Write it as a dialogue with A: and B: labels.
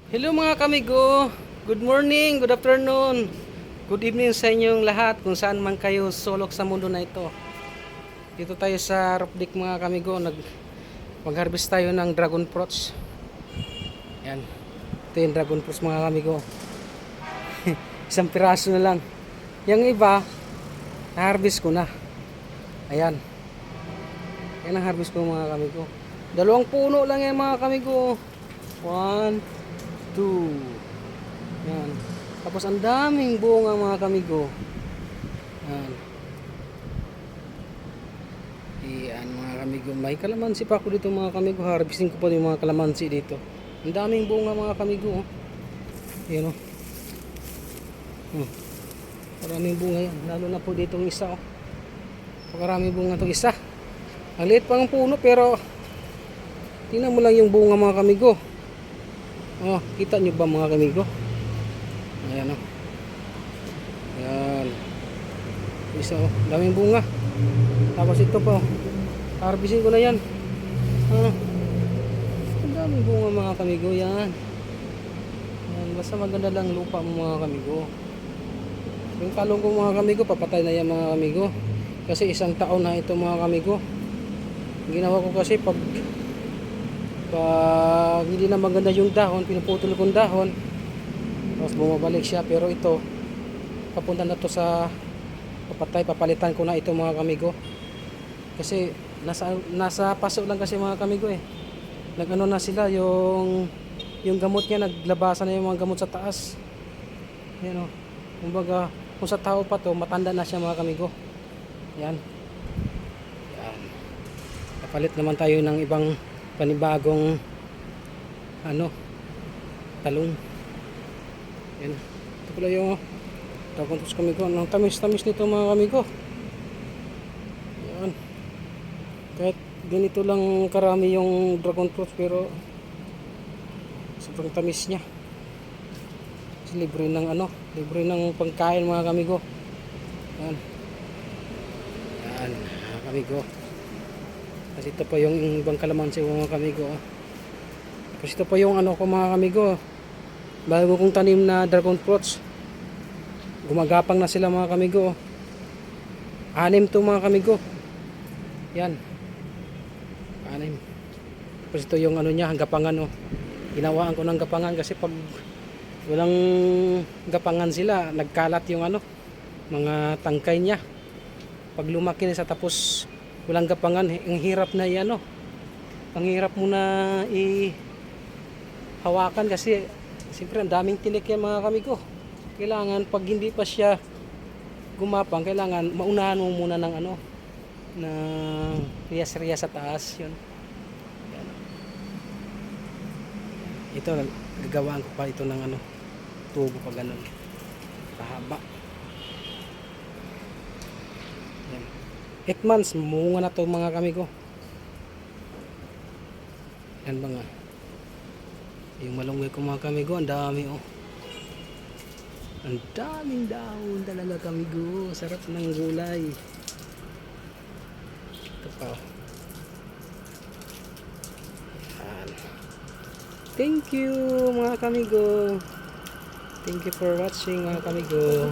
A: Hello mga kamigo, good morning, good afternoon, good evening sa inyong lahat kung saan man kayo sulok sa mundo na ito. Dito tayo sa Ropdik mga kamigo, mag-harvest tayo ng dragon fruits. Yan, ito yung dragon fruits mga kamigo. Isang piraso na lang. Yung iba, na-harvest ko na. Ayan, yan ang harvest ko mga kamigo. Dalawang puno lang yan mga kamigo. 1, 2. Yan. Tapos ang daming bunga mga kamigo. Yan. Yan mga kamigo. May kalamansi pa ako dito mga kamigo. Harvesting ko pa yung mga kalamansi dito. Ang daming bunga mga kamigo. Yan o. Maraming bunga yan. Lalo na po dito yung isa o. Pagkaraming bunga itong isa. Ang liit pa ng puno pero tingnan mo lang yung bunga mga kamigo. Oh, kita nyo ba mga kamigo? Ayan o. Ayan. Isa o. Daming bunga. Tapos ito pa o. Harvesting ko na yan. Ang daming bunga mga kamigo. Yan. Yan. Basta maganda lang lupa mo mga kamigo. Yung talong ko mga kamigo, papatay na yan mga kamigo. Kasi isang taon na ito mga kamigo. Ginawa ko kasi pag hindi na maganda yung dahon, pinuputol kong dahon, tapos bumabalik siya. Pero ito, papunta na to sa papalitan ko na ito mga kamigo. Kasi nasa paso lang kasi mga kamigo eh. Nag-ano na sila, yung gamot niya, naglabasan na yung mga gamot sa taas. Yan o. Kumbaga, kung sa tao pa to, matanda na siya mga kamigo. Yan. Yan. Kapalit naman tayo ng ibang panibagong talong. Yan. Ito pala yung dragon fruits kamigo. Ang tamis-tamis nito mga kamigo. Yan. Kahit ganito lang karami yung dragon fruits pero sobrang tamis niya. Libre ng pagkain mga kamigo. Yan. Yan mga kamigo. Kasi ito pa yung ibang kalamansi mga kamigo. Kasi ito pa yung ko mga kamigo. Bago kong tanim na dragon fruits. Gumagapang na sila mga kamigo. 6 to mga kamigo. Yan. 6. Tapos ito yung niya, gapangan o. Ginawaan ko ng gapangan kasi pag walang gapangan sila, nagkalat yung mga tangkay niya. Pag lumaki na sa tapos walang gapangan, ang hirap na ang hirap mo na hawakan kasi siyempre ang daming tinik yan mga kamigo. Kailangan pag hindi pa siya gumapang, kailangan maunahan mo muna ng ng riyas-riyas sa taas yun. Yan. Ito gagawaan ko pa ito ng tubo pa ganun pahaba. 8 months, munga na to mga kamigo. Yan ba nga? Yung malunggay ko mga kamigo, ang dami oh. Ang daming dahon talaga kamigo. Sarap ng gulay. Ito pa oh. Yan. Thank you mga kamigo. Thank you for watching mga kamigo.